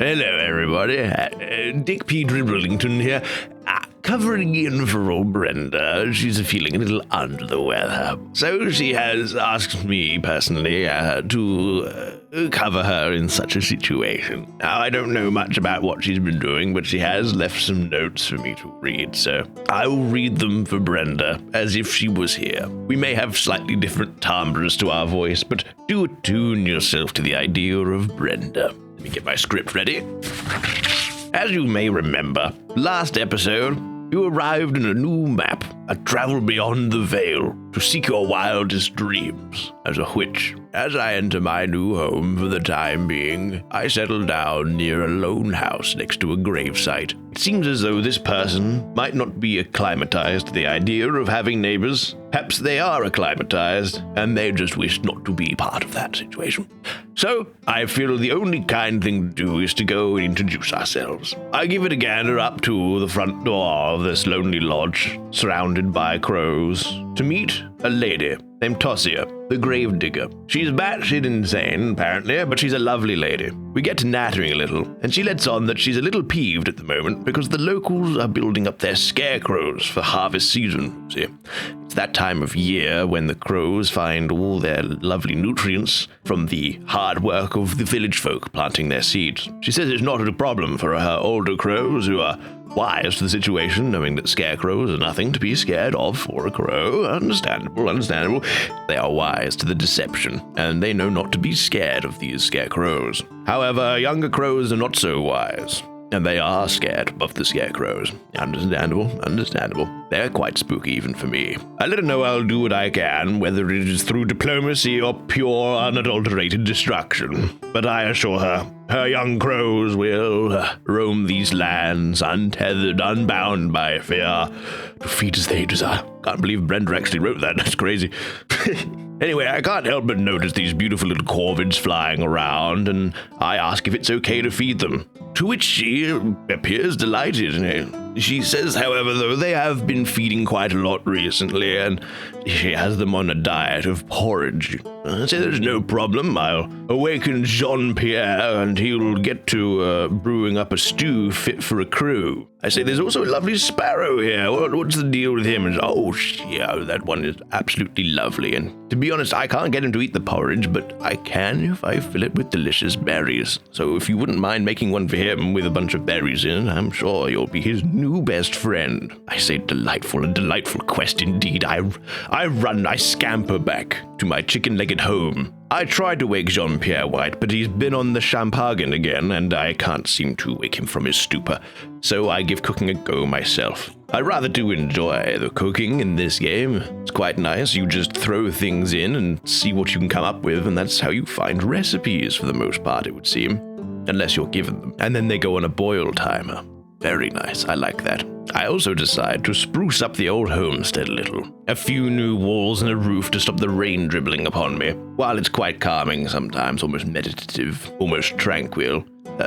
Hello, everybody. Dick P. Dribblington here. Covering in for old Brenda. She's feeling a little under the weather. So she has asked me personally to cover her in such a situation. Now, I don't know much about what she's been doing, but she has left some notes for me to read, so I will read them for Brenda as if she was here. We may have slightly different timbres to our voice, but do attune yourself to the idea of Brenda. Let me get my script ready. As you may remember, last episode, you arrived in a new map, a travel beyond the veil, to seek your wildest dreams. As a witch, as I enter my new home for the time being, I settle down near a lone house next to a gravesite. It seems as though this person might not be acclimatized to the idea of having neighbors. Perhaps they are acclimatized, and they just wish not to be part of that situation. So, I feel the only kind thing to do is to go and introduce ourselves. I give it a gander up to the front door of this lonely lodge, surrounded by crows, to meet a lady named Tossia, the gravedigger. She's batshit insane, apparently, but she's a lovely lady. We get to nattering a little, and she lets on that she's a little peeved at the moment because the locals are building up their scarecrows for harvest season, see. It's that time of year when the crows find all their lovely nutrients from the hard work of the village folk planting their seeds. She says it's not a problem for her older crows who are wise to the situation, knowing that scarecrows are nothing to be scared of for a crow. Understandable. They are wise to the deception, and they know not to be scared of these scarecrows. However, younger crows are not so wise, and they are scared of the scarecrows. Understandable. They're quite spooky even for me. I let her know I'll do what I can, whether it is through diplomacy or pure, unadulterated destruction. But I assure her young crows will roam these lands untethered, unbound by fear, to feed as they desire. Can't believe Brenda actually wrote that. That's crazy. Anyway, I can't help but notice these beautiful little corvids flying around, and I ask if it's okay to feed them. To which she appears delighted. She says, however, though, they have been feeding quite a lot recently, and she has them on a diet of porridge. I say there's no problem. I'll awaken Jean-Pierre, and he'll get to brewing up a stew fit for a crew. I say there's also a lovely sparrow here. What's the deal with him? And yeah, that one is absolutely lovely. And to be honest, I can't get him to eat the porridge, but I can if I fill it with delicious berries. So if you wouldn't mind making one for him with a bunch of berries in, I'm sure you'll be his new best friend. I say a delightful quest indeed. I scamper back to my chicken-legged home. I tried to wake Jean-Pierre White, but he's been on the champagne again, and I can't seem to wake him from his stupor, so I give cooking a go myself. I rather do enjoy the cooking in this game. It's quite nice. You just throw things in and see what you can come up with, and that's how you find recipes for the most part, it would seem. Unless you're given them. And then they go on a boil timer. Very nice. I like that. I also decide to spruce up the old homestead a little. A few new walls and a roof to stop the rain dribbling upon me. While it's quite calming sometimes, almost meditative, almost tranquil.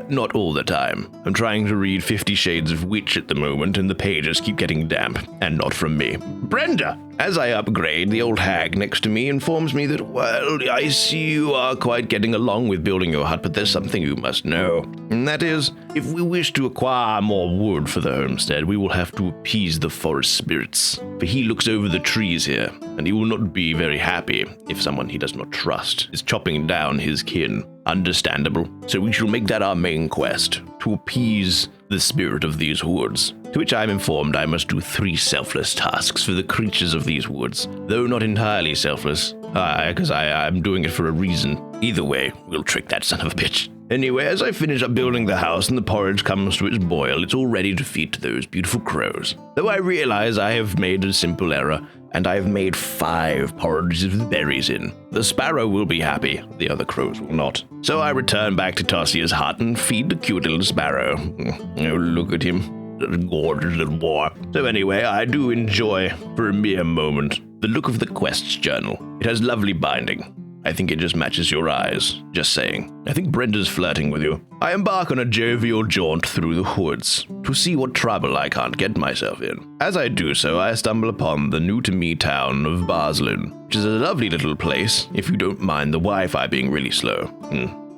Not all the time. I'm trying to read 50 Shades of Witch at the moment, and the pages keep getting damp, and not from me. Brenda! As I upgrade, the old hag next to me informs me that, well, I see you are quite getting along with building your hut, but there's something you must know. And that is, if we wish to acquire more wood for the homestead, we will have to appease the forest spirits. For he looks over the trees here, and he will not be very happy if someone he does not trust is chopping down his kin. Understandable. So we shall make that our main quest, to appease the spirit of these woods. To which I am informed I must do 3 selfless tasks for the creatures of these woods, though not entirely selfless, because I'm doing it for a reason. Either way, we'll trick that son of a bitch. Anyway, as I finish up building the house and the porridge comes to its boil, it's all ready to feed to those beautiful crows. Though I realize I have made a simple error, and I have made 5 porridges with berries in. The sparrow will be happy, the other crows will not. So I return back to Tossia's hut and feed the cute little sparrow. Oh, look at him. Gorgeous little boy. So anyway, I do enjoy, for a mere moment, the look of the quests journal. It has lovely binding. I think it just matches your eyes. Just saying. I think Brenda's flirting with you. I embark on a jovial jaunt through the woods to see what trouble I can't get myself in. As I do so, I stumble upon the new-to-me town of Barslin, which is a lovely little place, if you don't mind the Wi-Fi being really slow.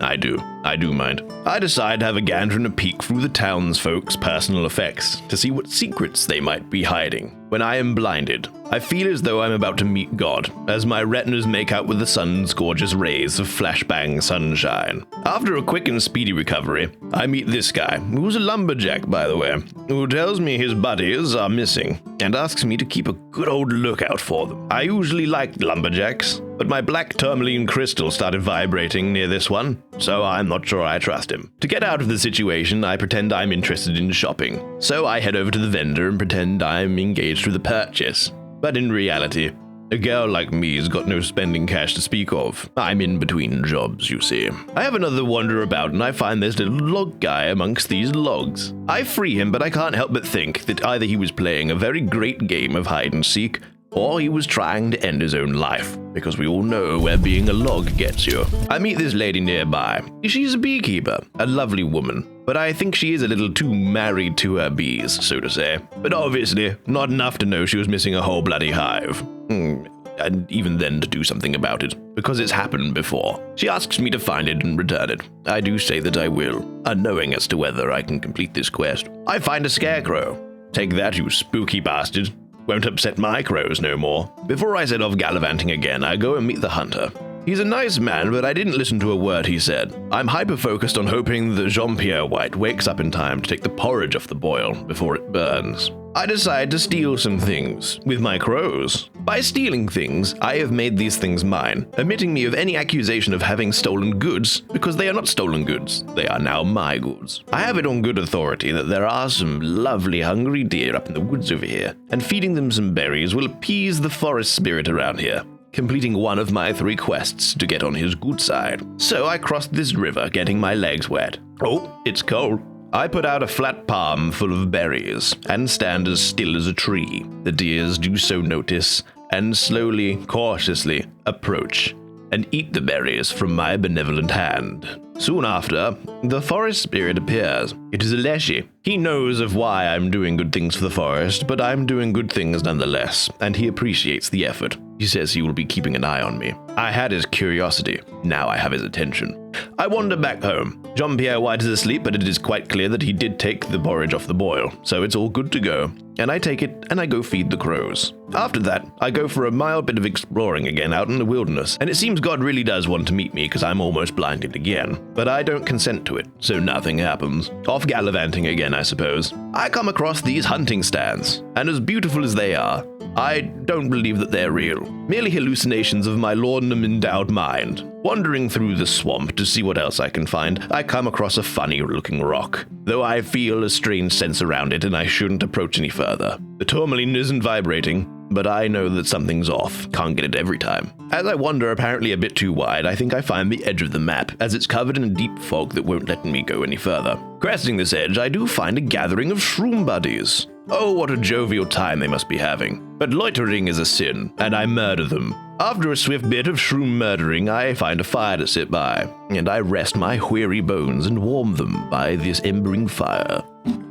I do mind. I decide to have a gander and a peek through the townsfolk's personal effects to see what secrets they might be hiding. When I am blinded, I feel as though I'm about to meet God, as my retinas make out with the sun's gorgeous rays of flashbang sunshine. After a quick and speedy recovery, I meet this guy, who's a lumberjack, by the way, who tells me his buddies are missing, and asks me to keep a good old lookout for them. I usually like lumberjacks, but my black tourmaline crystal started vibrating near this one, so I'm not sure I trust him. To get out of the situation, I pretend I'm interested in shopping, so I head over to the vendor and pretend I'm engaged with a purchase. But in reality, a girl like me's got no spending cash to speak of. I'm in between jobs, you see. I have another wander about and I find this little log guy amongst these logs. I free him, but I can't help but think that either he was playing a very great game of hide and seek, or he was trying to end his own life, because we all know where being a log gets you. I meet this lady nearby. She's a beekeeper, a lovely woman, but I think she is a little too married to her bees, so to say. But obviously, not enough to know she was missing a whole bloody hive. And even then to do something about it, because it's happened before. She asks me to find it and return it. I do say that I will, unknowing as to whether I can complete this quest. I find a scarecrow. Take that, you spooky bastard. Won't upset my crows no more. Before I set off gallivanting again, I go and meet the hunter. He's a nice man, but I didn't listen to a word he said. I'm hyper-focused on hoping that Jean-Pierre White wakes up in time to take the porridge off the boil before it burns. I decide to steal some things with my crows. By stealing things, I have made these things mine, omitting me of any accusation of having stolen goods, because they are not stolen goods. They are now my goods. I have it on good authority that there are some lovely hungry deer up in the woods over here, and feeding them some berries will appease the forest spirit around here, completing one of my 3 quests to get on his good side. So I crossed this river, getting my legs wet. Oh, it's cold. I put out a flat palm full of berries and stand as still as a tree. The deers do so notice and slowly, cautiously approach and eat the berries from my benevolent hand. Soon after, the forest spirit appears. It is a leshy. He knows of why I'm doing good things for the forest, but I'm doing good things nonetheless, and he appreciates the effort. He says he will be keeping an eye on me. I had his curiosity. Now I have his attention. I wander back home. Jean-Pierre White is asleep, but it is quite clear that he did take the porridge off the boil, so it's all good to go. And I take it and I go feed the crows. After that, I go for a mild bit of exploring again out in the wilderness, and it seems God really does want to meet me because I'm almost blinded again. But I don't consent to it, so nothing happens. Off gallivanting again, I suppose. I come across these hunting stands, and as beautiful as they are, I don't believe that they're real. Merely hallucinations of my laudanum-endowed mind. Wandering through the swamp to see what else I can find, I come across a funny-looking rock, though I feel a strange sense around it and I shouldn't approach any further. The tourmaline isn't vibrating, but I know that something's off. Can't get it every time. As I wander apparently a bit too wide, I think I find the edge of the map, as it's covered in a deep fog that won't let me go any further. Cresting this edge, I do find a gathering of shroom buddies. Oh, what a jovial time they must be having. But loitering is a sin, and I murder them. After a swift bit of shroom murdering, I find a fire to sit by, and I rest my weary bones and warm them by this embering fire.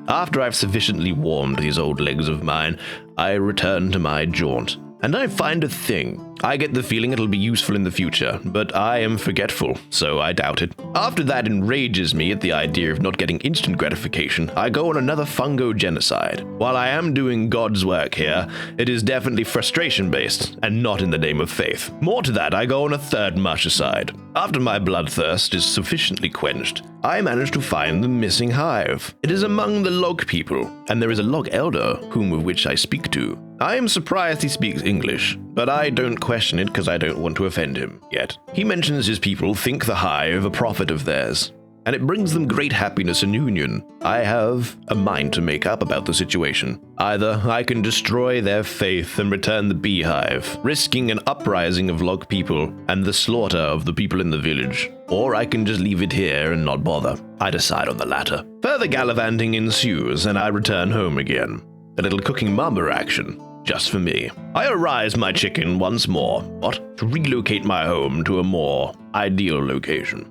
After I've sufficiently warmed these old legs of mine, I return to my jaunt, and I find a thing. I get the feeling it'll be useful in the future, but I am forgetful, so I doubt it. After that enrages me at the idea of not getting instant gratification, I go on another fungo genocide. While I am doing God's work here, it is definitely frustration-based, and not in the name of faith. More to that, I go on a third marchicide. After my bloodthirst is sufficiently quenched, I manage to find the missing hive. It is among the log people, and there is a log elder, whom of which I speak to. I am surprised he speaks English, but I don't question it because I don't want to offend him yet. He mentions his people think the hive a prophet of theirs, and it brings them great happiness and union. I have a mind to make up about the situation. Either I can destroy their faith and return the beehive, risking an uprising of log people and the slaughter of the people in the village, or I can just leave it here and not bother. I decide on the latter. Further gallivanting ensues, and I return home again. A little cooking mama action. Just for me. I arise my chicken once more, to relocate my home to a more ideal location.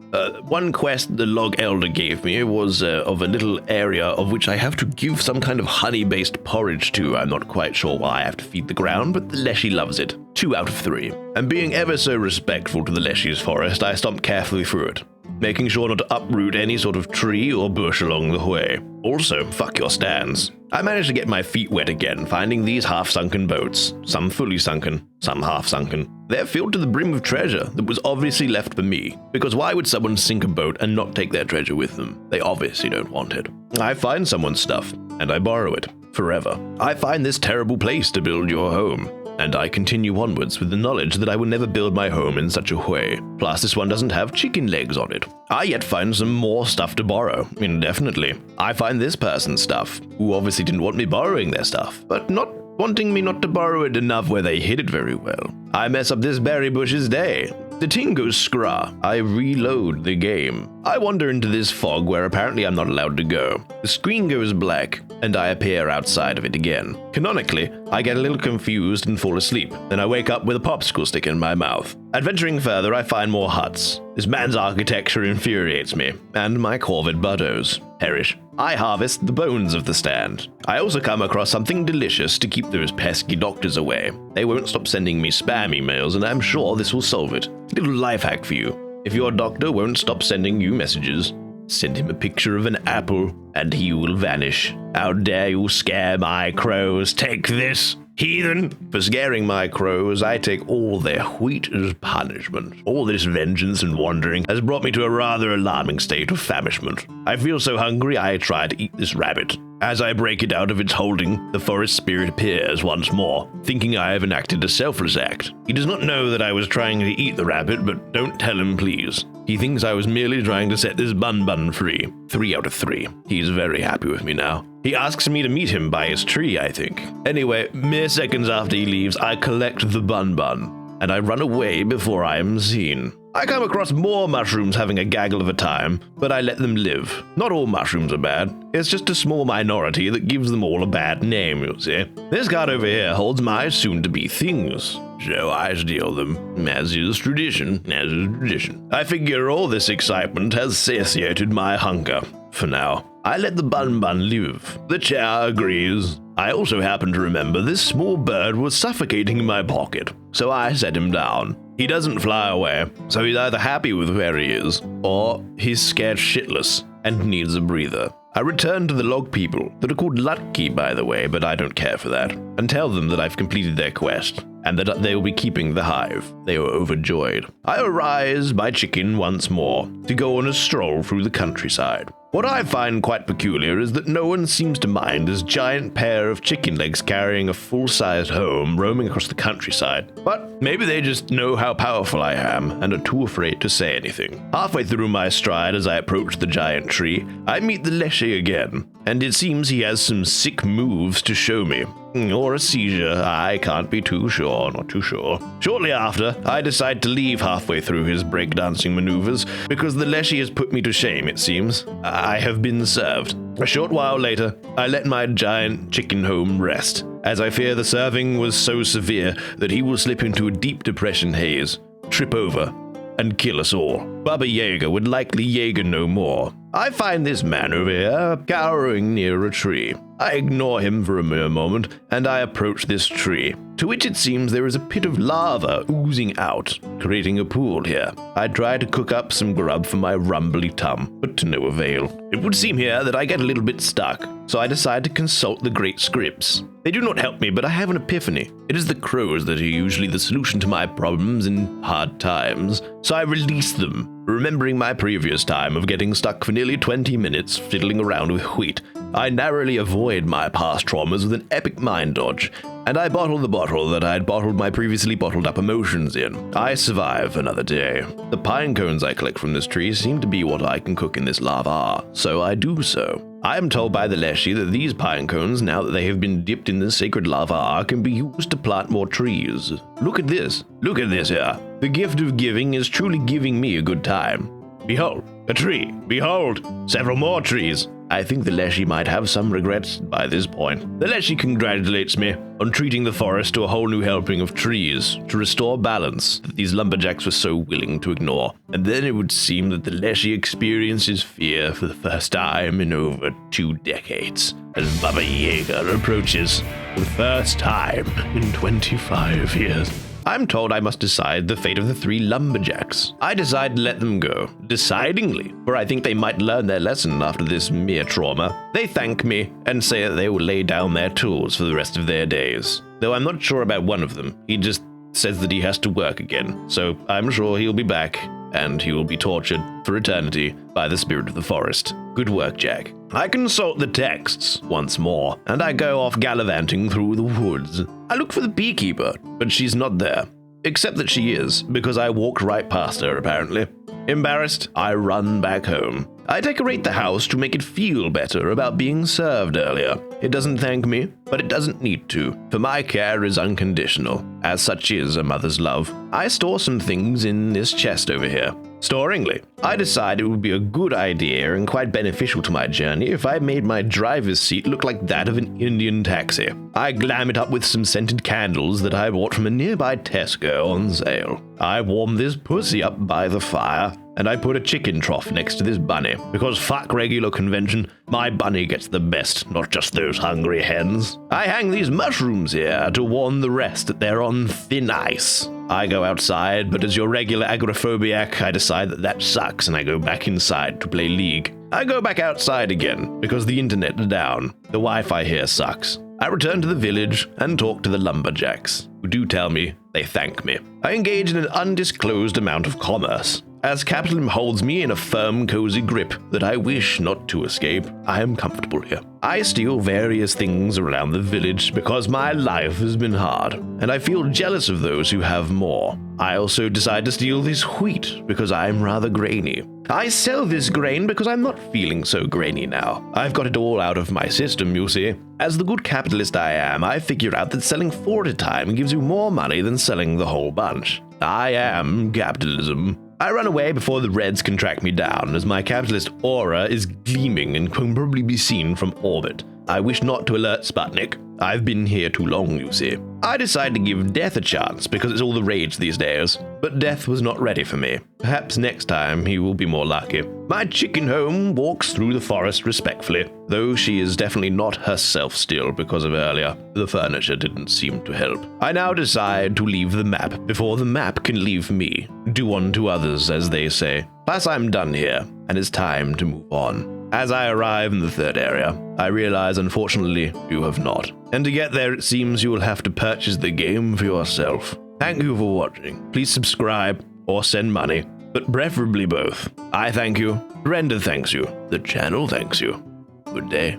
One quest the log elder gave me was of a little area of which I have to give some kind of honey-based porridge to. I'm not quite sure why I have to feed the ground, but the leshy loves it. 2 out of 3. And being ever so respectful to the leshy's forest, I stomp carefully through it. making sure not to uproot any sort of tree or bush along the way. Also, fuck your stands. I managed to get my feet wet again, finding these half-sunken boats. Some fully sunken, some half-sunken. They're filled to the brim with treasure that was obviously left for me, because why would someone sink a boat and not take their treasure with them? They obviously don't want it. I find someone's stuff, and I borrow it. Forever. I find this terrible place to build your home. And I continue onwards with the knowledge that I will never build my home in such a way. Plus, this one doesn't have chicken legs on it. I yet find some more stuff to borrow, indefinitely. I find this person's stuff, who obviously didn't want me borrowing their stuff, but not wanting me not to borrow it enough where they hid it very well. I mess up this berry bush's day. The ting goes scraw. I reload the game. I wander into this fog where apparently I'm not allowed to go. The screen goes black, and I appear outside of it again. Canonically, I get a little confused and fall asleep. Then I wake up with a popsicle stick in my mouth. Adventuring further, I find more huts. This man's architecture infuriates me, and my corvid butters perish. I harvest the bones of the stand. I also come across something delicious to keep those pesky doctors away. They won't stop sending me spam emails, and I'm sure this will solve it. Little life hack for you. If your doctor won't stop sending you messages, send him a picture of an apple, and he will vanish. How dare you scare my crows? Take this, heathen! For scaring my crows, I take all their wheat as punishment. All this vengeance and wandering has brought me to a rather alarming state of famishment. I feel so hungry I try to eat this rabbit. As I break it out of its holding, the forest spirit appears once more, thinking I have enacted a selfless act. He does not know that I was trying to eat the rabbit, but don't tell him, please. He thinks I was merely trying to set this bun free. 3 out of 3. He's very happy with me now. He asks me to meet him by his tree, I think. Anyway, mere seconds after he leaves, I collect the bun, and I run away before I am seen. I come across more mushrooms having a gaggle of a time, but I let them live. Not all mushrooms are bad. It's just a small minority that gives them all a bad name, you see. This card over here holds my soon-to-be things, so I steal them, as is tradition. I figure all this excitement has satiated my hunger. For now, I let the bun live. The chair agrees. I also happen to remember this small bird was suffocating in my pocket, so I set him down. He doesn't fly away, so he's either happy with where he is, or he's scared shitless and needs a breather. I return to the log people, that are called lurgy, by the way, but I don't care for that, and tell them that I've completed their quest, and that they will be keeping the hive. They were overjoyed. I arise my chicken once more, to go on a stroll through the countryside. What I find quite peculiar is that no one seems to mind this giant pair of chicken legs carrying a full-sized home roaming across the countryside. But maybe they just know how powerful I am and are too afraid to say anything. Halfway through my stride as I approach the giant tree, I meet the leshy again, and it seems he has some sick moves to show me. Or a seizure, I can't be too sure, not too sure. Shortly after, I decide to leave halfway through his breakdancing maneuvers, because the leshy has put me to shame, it seems. I have been served. A short while later, I let my giant chicken home rest, as I fear the serving was so severe that he will slip into a deep depression haze, trip over, and kill us all. Baba Yaga would likely Yaga no more. I find this man over here cowering near a tree. I ignore him for a mere moment, and I approach this tree, to which it seems there is a pit of lava oozing out, creating a pool here. I try to cook up some grub for my rumbly tum, but to no avail. It would seem here that I get a little bit stuck, so I decide to consult the great scripts. They do not help me, but I have an epiphany. It is the crows that are usually the solution to my problems in hard times, so I release them, remembering my previous time of getting stuck for nearly 20 minutes fiddling around with wheat. I narrowly avoid my past traumas with an epic mind dodge, and I bottle the bottle that I had bottled my previously bottled up emotions in. I survive another day. The pine cones I collect from this tree seem to be what I can cook in this lava, so I do so. I am told by the leshy that these pine cones, now that they have been dipped in this sacred lava, can be used to plant more trees. Look at this here. The gift of giving is truly giving me a good time. Behold, a tree. Behold, several more trees. I think the leshy might have some regrets by this point. The leshy congratulates me on treating the forest to a whole new helping of trees to restore balance that these lumberjacks were so willing to ignore. And then it would seem that the leshy experiences fear for the first time in over 2 decades as Baba Yaga approaches for the first time in 25 years. I'm told I must decide the fate of the 3 lumberjacks. I decide to let them go, decidingly, for I think they might learn their lesson after this mere trauma. They thank me and say that they will lay down their tools for the rest of their days. Though I'm not sure about one of them. He just says that he has to work again, so I'm sure he'll be back, and he will be tortured for eternity by the spirit of the forest. Good work, Jack. I consult the texts once more, and I go off gallivanting through the woods. I look for the beekeeper, but she's not there. Except that she is, because I walked right past her, apparently. Embarrassed, I run back home. I decorate the house to make it feel better about being served earlier. It doesn't thank me, but it doesn't need to, for my care is unconditional, as such is a mother's love. I store some things in this chest over here. Storingly, I decide it would be a good idea and quite beneficial to my journey if I made my driver's seat look like that of an Indian taxi. I glam it up with some scented candles that I bought from a nearby Tesco on sale. I warm this pussy up by the fire, and I put a chicken trough next to this bunny, because fuck regular convention, my bunny gets the best, not just those hungry hens. I hang these mushrooms here to warn the rest that they're on thin ice. I go outside, but as your regular agoraphobiac, I decide that sucks and I go back inside to play League. I go back outside again, because the internet's down. The Wi-Fi here sucks. I return to the village and talk to the lumberjacks, who do tell me they thank me. I engage in an undisclosed amount of commerce. As capitalism holds me in a firm, cozy grip that I wish not to escape, I am comfortable here. I steal various things around the village because my life has been hard, and I feel jealous of those who have more. I also decide to steal this wheat because I'm rather grainy. I sell this grain because I'm not feeling so grainy now. I've got it all out of my system, you see. As the good capitalist I am, I figure out that selling 4 at a time gives you more money than selling the whole bunch. I am capitalism. I run away before the Reds can track me down, as my capitalist aura is gleaming and can probably be seen from orbit. I wish not to alert Sputnik. I've been here too long, you see. I decide to give Death a chance because it's all the rage these days. But Death was not ready for me. Perhaps next time he will be more lucky. My chicken home walks through the forest respectfully, though she is definitely not herself still because of earlier. The furniture didn't seem to help. I now decide to leave the map before the map can leave me. Do unto others, as they say. Plus I'm done here, and it's time to move on. As I arrive in the 3rd area, I realize unfortunately you have not. And to get there it seems you will have to purchase the game for yourself. Thank you for watching. Please subscribe or send money, but preferably both. I thank you, Brenda thanks you, the channel thanks you. Good day.